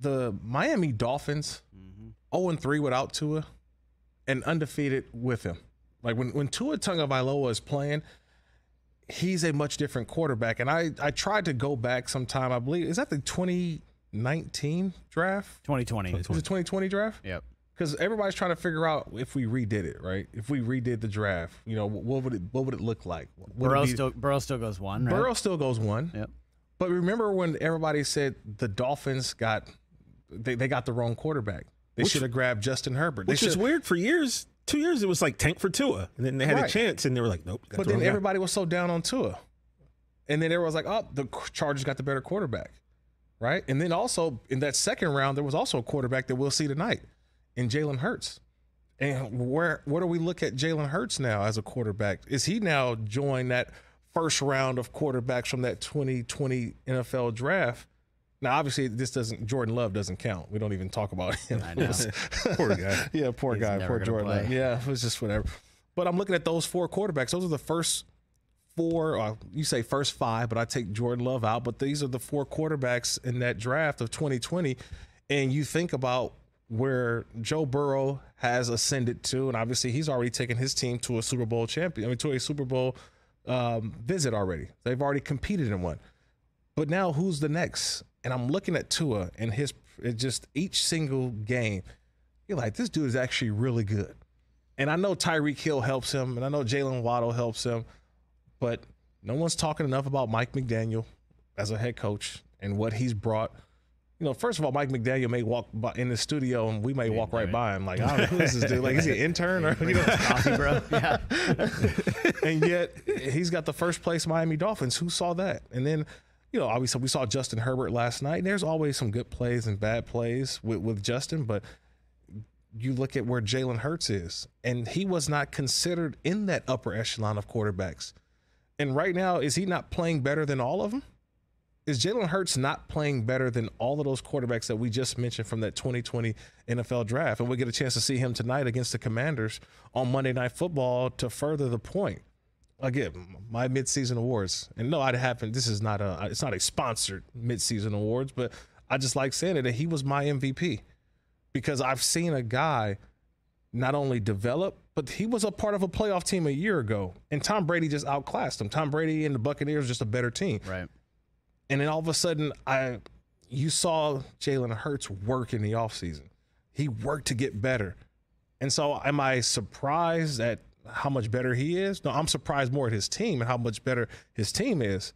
the Miami Dolphins, 0-3 without Tua, and undefeated with him. Like when Tua Tagovailoa is playing, he's a much different quarterback. And I tried to go back sometime. I believe is that the 2019 draft? 2020. Was it 2020 draft? Yep. Because everybody's trying to figure out if we redid it, right? If we redid the draft, what would it look like? Burrow still goes 1, right? Burrow still goes 1. Yep. But remember when everybody said the Dolphins got the wrong quarterback? They should have grabbed Justin Herbert. Which is weird. For years, 2 years, it was like tank for Tua. And then they had a chance, and they were like, nope. But then everybody was so down on Tua. And then everyone was like, oh, the Chargers got the better quarterback, right? And then also in that second round, there was also a quarterback that we'll see tonight in Jalen Hurts. And where do we look at Jalen Hurts now as a quarterback? Is he now joined that first round of quarterbacks from that 2020 NFL draft? Now, obviously, Jordan Love doesn't count. We don't even talk about him. I know. Poor guy. Yeah, poor He's guy. Poor Jordan Love. Yeah, it was just whatever. But I'm looking at those 4 quarterbacks. Those are the first 4, you say first 5, but I take Jordan Love out. But these are the 4 quarterbacks in that draft of 2020. And you think about where Joe Burrow has ascended to, and obviously he's already taken his team to a Super Bowl to a Super Bowl visit already. They've already competed in one. But now who's the next? And I'm looking at Tua and just each single game, you're like, this dude is actually really good. And I know Tyreek Hill helps him, and I know Jalen Waddle helps him, but no one's talking enough about Mike McDaniel as a head coach and what he's brought. First of all, Mike McDaniel may walk by in the studio, and we may walk right by him. Like, I don't know who this is dude. Like, is he an intern or coffee, bro? Yeah. And yet he's got the first place Miami Dolphins. Who saw that? And then, obviously we saw Justin Herbert last night. There's always some good plays and bad plays with Justin, but you look at where Jalen Hurts is, and he was not considered in that upper echelon of quarterbacks. And right now, is he not playing better than all of them? Is Jalen Hurts not playing better than all of those quarterbacks that we just mentioned from that 2020 NFL draft? And we get a chance to see him tonight against the Commanders on Monday Night Football to further the point. Again, my midseason awards. And no, this is it's not a sponsored midseason awards, but I just like saying it, that he was my MVP because I've seen a guy not only develop, but he was a part of a playoff team a year ago, and Tom Brady just outclassed him. Tom Brady and the Buccaneers just a better team. Right. And then all of a sudden, you saw Jalen Hurts work in the offseason. He worked to get better. And so am I surprised at how much better he is? No, I'm surprised more at his team and how much better his team is.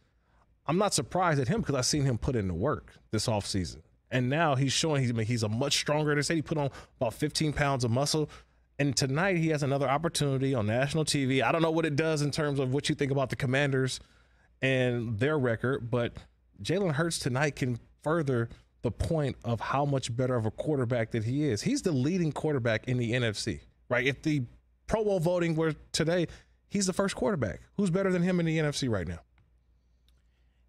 I'm not surprised at him because I've seen him put in the work this offseason. And now he's showing he's a much stronger. They said he put on about 15 pounds of muscle. And tonight he has another opportunity on national TV. I don't know what it does in terms of what you think about the Commanders and their record, but Jalen Hurts tonight can further the point of how much better of a quarterback that he is. He's the leading quarterback in the NFC, right? If the Pro Bowl voting were today, he's the first quarterback. Who's better than him in the NFC right now?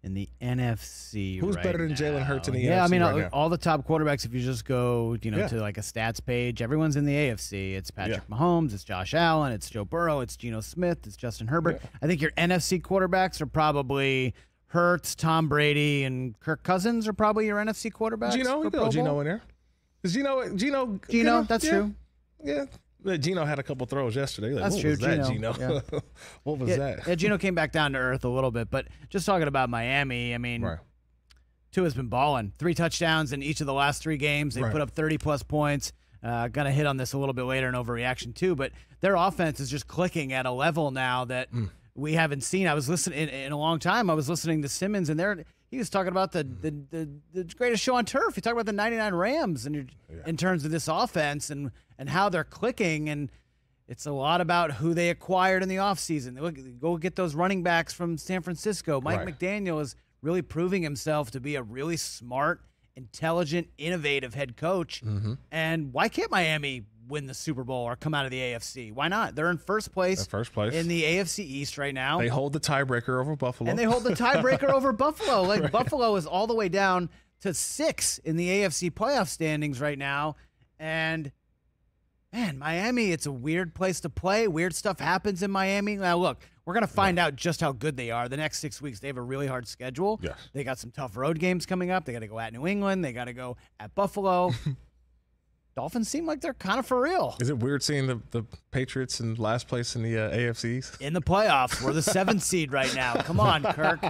In the NFC, who's better than Jalen Hurts in the NFC? Yeah, I mean, right now? all the top quarterbacks. If you just go, to like a stats page, everyone's in the AFC. It's Patrick Mahomes, it's Josh Allen, it's Joe Burrow, it's Geno Smith, it's Justin Herbert. Yeah. I think your NFC quarterbacks are probably Hurts, Tom Brady, and Kirk Cousins are probably your NFC quarterbacks. Geno in there. Is Geno? That's true. Yeah. Geno had a couple throws yesterday. Like, That's what true. was that, Geno? Yeah. What was that? Yeah, Geno came back down to earth a little bit. But just talking about Miami, I mean, Tua's been balling. 3 touchdowns in each of the last 3 games. They put up 30-plus points. Going to hit on this a little bit later in overreaction, too. But their offense is just clicking at a level now that we haven't seen. I was listening in a long time. I was listening to Simmons, and he was talking about the greatest show on turf. He talked about the 99 Rams in terms of this offense and how they're clicking. And it's a lot about who they acquired in the offseason. Go get those running backs from San Francisco. Mike McDaniel is really proving himself to be a really smart, intelligent, innovative head coach. Mm-hmm. And why can't Miami win the Super Bowl or come out of the AFC? Why not? They're in first place in the AFC East right now. They hold the tiebreaker over Buffalo. And they hold the tiebreaker over Buffalo. Like Buffalo is all the way down to 6 in the AFC playoff standings right now. And man, Miami, it's a weird place to play. Weird stuff happens in Miami. Now, look, we're going to find out just how good they are. The next 6 weeks, they have a really hard schedule. Yes. They got some tough road games coming up. They got to go at New England. They got to go at Buffalo. Dolphins seem like they're kind of for real. Is it weird seeing the Patriots in last place in the AFCs? In the playoffs. We're the 7th seed right now. Come on, Kirk.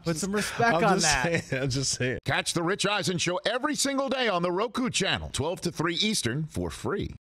Put some respect on that. I'm just saying. Catch the Rich Eisen Show every single day on the Roku channel, 12 to 3 Eastern, for free.